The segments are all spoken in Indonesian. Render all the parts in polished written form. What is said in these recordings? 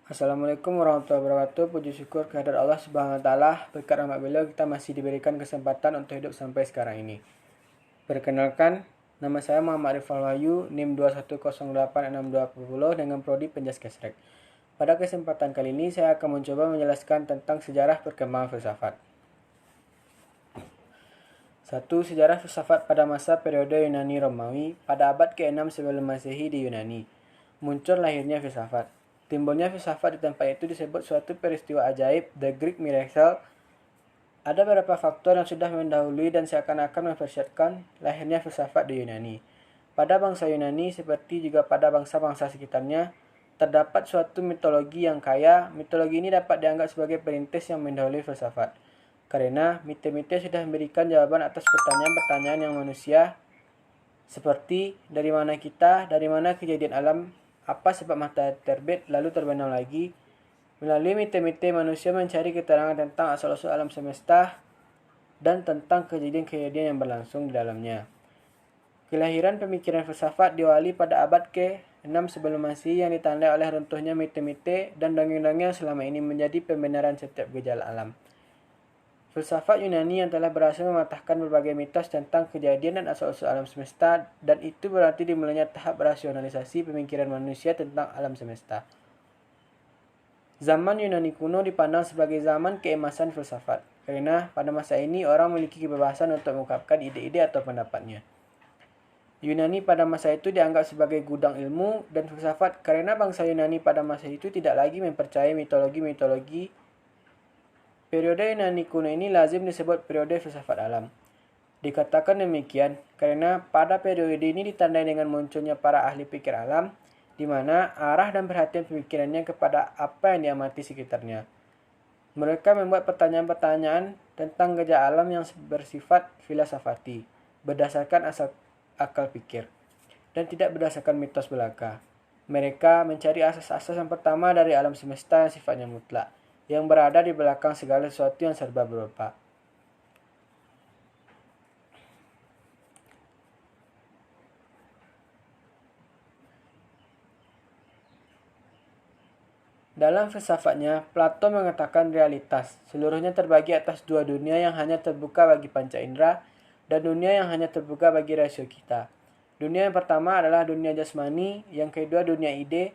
Assalamualaikum warahmatullahi wabarakatuh. Puji syukur kehadirat Allah Subhanahu wa taala. Berkat rahmat beliau kita masih diberikan kesempatan untuk hidup sampai sekarang ini. Perkenalkan, nama saya Muhammad Arifal Wahyu, NIM 21086240 dengan prodi Penjas Kesrek. Pada kesempatan kali ini saya akan mencoba menjelaskan tentang sejarah perkembangan filsafat. 1. Sejarah filsafat pada masa periode Yunani Romawi pada abad ke-6 sebelum Masehi di Yunani. Muncul lahirnya filsafat. Timbulnya filsafat di tempat itu disebut suatu peristiwa ajaib, the Greek miracle. Ada beberapa faktor yang sudah mendahului dan seakan-akan mempersiapkan lahirnya filsafat di Yunani. Pada bangsa Yunani, seperti juga pada bangsa-bangsa sekitarnya, terdapat suatu mitologi yang kaya. Mitologi ini dapat dianggap sebagai perintis yang mendahului filsafat. Karena mite-mite sudah memberikan jawaban atas pertanyaan-pertanyaan yang manusia, seperti dari mana kita, dari mana kejadian alam, apa sebab matahari terbit lalu terbenam lagi. Melalui mite-mite manusia mencari keterangan tentang asal-usul alam semesta dan tentang kejadian-kejadian yang berlangsung di dalamnya. Kelahiran pemikiran filsafat diawali pada abad ke-6 sebelum Masehi yang ditandai oleh runtuhnya mite-mite dan dongeng-dongeng selama ini menjadi pembenaran setiap gejala alam. Filsafat Yunani yang telah berhasil mematahkan berbagai mitos tentang kejadian dan asal-usul alam semesta, dan itu berarti dimulainya tahap rasionalisasi pemikiran manusia tentang alam semesta. Zaman Yunani kuno dipandang sebagai zaman keemasan filsafat, karena pada masa ini orang memiliki kebebasan untuk mengungkapkan ide-ide atau pendapatnya. Yunani pada masa itu dianggap sebagai gudang ilmu dan filsafat karena bangsa Yunani pada masa itu tidak lagi mempercayai mitologi-mitologi. Periode Yunani kuno ini lazim disebut periode filsafat alam. Dikatakan demikian karena pada periode ini ditandai dengan munculnya para ahli pikir alam, di mana arah dan perhatian pemikirannya kepada apa yang diamati sekitarnya. Mereka membuat pertanyaan-pertanyaan tentang gejala alam yang bersifat filsafati, berdasarkan akal pikir, dan tidak berdasarkan mitos belaka. Mereka mencari asas-asas yang pertama dari alam semesta yang sifatnya mutlak, yang berada di belakang segala sesuatu yang serba berupa. Dalam filsafatnya, Plato mengatakan realitas seluruhnya terbagi atas dua dunia yang hanya terbuka bagi panca indera dan dunia yang hanya terbuka bagi rasio kita. Dunia yang pertama adalah dunia jasmani, yang kedua dunia ide.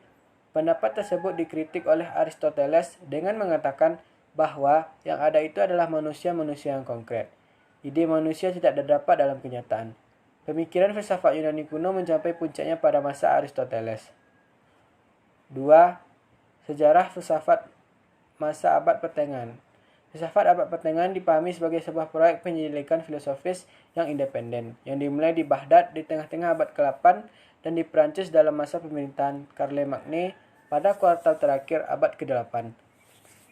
Pendapat tersebut dikritik oleh Aristoteles dengan mengatakan bahwa yang ada itu adalah manusia-manusia yang konkret. Ide manusia tidak terdapat dalam kenyataan. Pemikiran filsafat Yunani kuno mencapai puncaknya pada masa Aristoteles. 2. Sejarah filsafat masa abad pertengahan. Filsafat abad pertengahan dipahami sebagai sebuah proyek penyelidikan filosofis yang independen, yang dimulai di Baghdad di tengah-tengah abad ke-8 dan di Perancis dalam masa pemerintahan Charlemagne pada kuartal terakhir abad ke-8.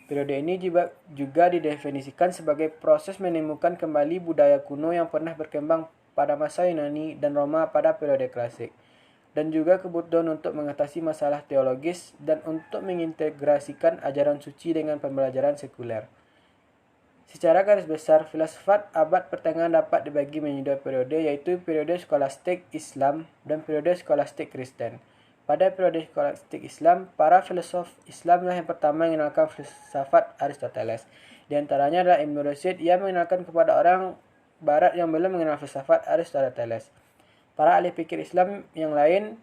Periode ini juga didefinisikan sebagai proses menemukan kembali budaya kuno yang pernah berkembang pada masa Yunani dan Roma pada periode klasik, dan juga kebutuhan untuk mengatasi masalah teologis dan untuk mengintegrasikan ajaran suci dengan pembelajaran sekuler. Secara garis besar, filsafat abad pertengahan dapat dibagi menjadi dua periode, yaitu periode skolastik Islam dan periode skolastik Kristen. Pada periode skolastik Islam, para filosof Islamlah yang pertama mengenalkan filsafat Aristoteles. Di antaranya adalah Ibn Rushd yang mengenalkan kepada orang Barat yang belum mengenal filsafat Aristoteles. Para ahli pikir Islam yang lain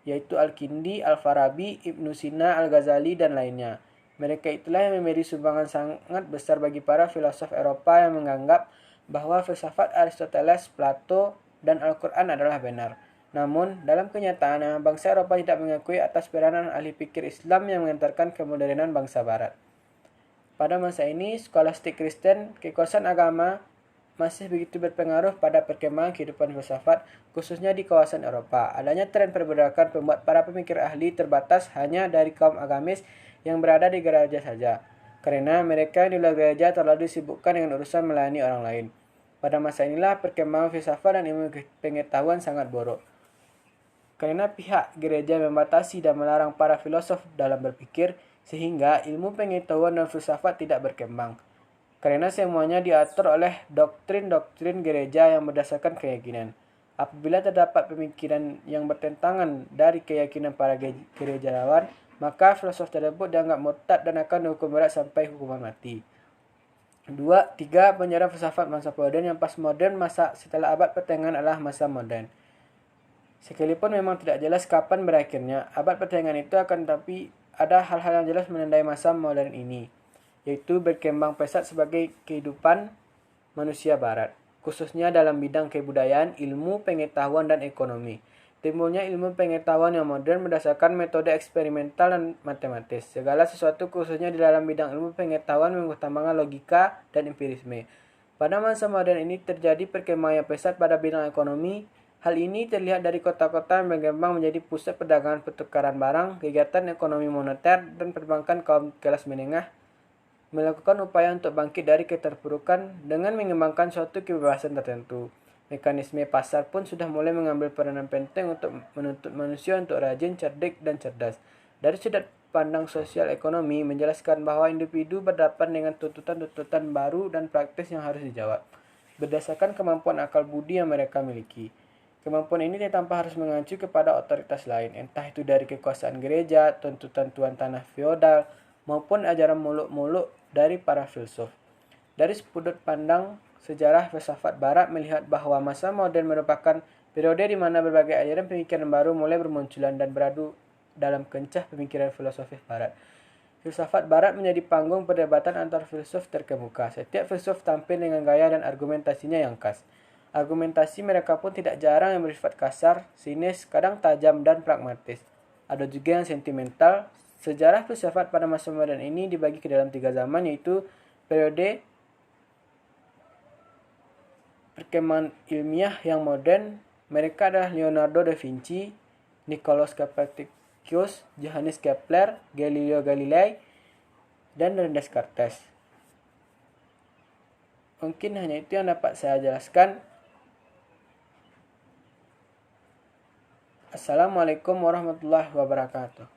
yaitu Al-Kindi, Al-Farabi, Ibnu Sina, Al-Ghazali, dan lainnya. Mereka itulah yang memberi sumbangan sangat besar bagi para filosof Eropa yang menganggap bahwa filsafat Aristoteles, Plato, dan Al-Quran adalah benar. Namun, dalam kenyataannya, bangsa Eropa tidak mengakui atas peranan ahli pikir Islam yang mengantarkan kemodernan bangsa Barat. Pada masa ini, skolastik Kristen, kekuasaan agama, masih begitu berpengaruh pada perkembangan kehidupan filsafat, khususnya di kawasan Eropa. Adanya tren perbudakan membuat para pemikir ahli terbatas hanya dari kaum agamis yang berada di gereja saja, karena mereka yang di luar gereja terlalu disibukkan dengan urusan melayani orang lain. Pada masa inilah perkembangan filsafat dan ilmu pengetahuan sangat buruk, karena pihak gereja membatasi dan melarang para filosof dalam berpikir, sehingga ilmu pengetahuan dan filsafat tidak berkembang. Karena semuanya diatur oleh doktrin-doktrin gereja yang berdasarkan keyakinan. Apabila terdapat pemikiran yang bertentangan dari keyakinan para gerejawan, maka filosof tersebut dianggap murtad dan akan dihukum berat sampai hukuman mati. 2. 3. Penjara filsafat masa modern. Yang postmodern masa setelah abad pertengahan adalah masa modern. Sekalipun memang tidak jelas kapan berakhirnya abad pertengahan itu, akan tetapi ada hal-hal yang jelas menandai masa modern ini, yaitu berkembang pesat sebagai kehidupan manusia barat, khususnya dalam bidang kebudayaan, ilmu, pengetahuan, dan ekonomi. Timbulnya ilmu pengetahuan yang modern berdasarkan metode eksperimental dan matematis. Segala sesuatu khususnya di dalam bidang ilmu pengetahuan mengutamakan logika dan empirisme. Pada masa modern ini terjadi perkembangan yang pesat pada bidang ekonomi. Hal ini terlihat dari kota-kota yang berkembang menjadi pusat perdagangan pertukaran barang, kegiatan ekonomi moneter, dan perbankan kaum kelas menengah melakukan upaya untuk bangkit dari keterpurukan dengan mengembangkan suatu kebebasan tertentu. Mekanisme pasar pun sudah mulai mengambil peranan penting untuk menuntut manusia untuk rajin, cerdik, dan cerdas. Dari sudut pandang sosial ekonomi, menjelaskan bahwa individu berhadapan dengan tuntutan-tuntutan baru dan praktis yang harus dijawab, berdasarkan kemampuan akal budi yang mereka miliki. Kemampuan ini tanpa harus mengacu kepada otoritas lain, entah itu dari kekuasaan gereja, tuntutan tuan tanah feodal, maupun ajaran muluk-muluk dari para filsuf. Dari sudut pandang sejarah, filsafat barat melihat bahwa masa modern merupakan periode di mana berbagai ajaran pemikiran baru mulai bermunculan dan beradu dalam kencah pemikiran filosofis barat. Filsafat barat menjadi panggung perdebatan antar filsuf terkemuka. Setiap filsuf tampil dengan gaya dan argumentasinya yang khas. Argumentasi mereka pun tidak jarang yang bersifat kasar, sinis, kadang tajam, dan pragmatis. Ada juga yang sentimental. Sejarah filsafat pada masa modern ini dibagi ke dalam 3 zaman, yaitu periode perkembangan ilmiah yang modern. Mereka adalah Leonardo da Vinci, Nicolaus Copernicus, Johannes Kepler, Galileo Galilei, dan René Descartes. Mungkin hanya itu yang dapat saya jelaskan. Assalamualaikum warahmatullahi wabarakatuh.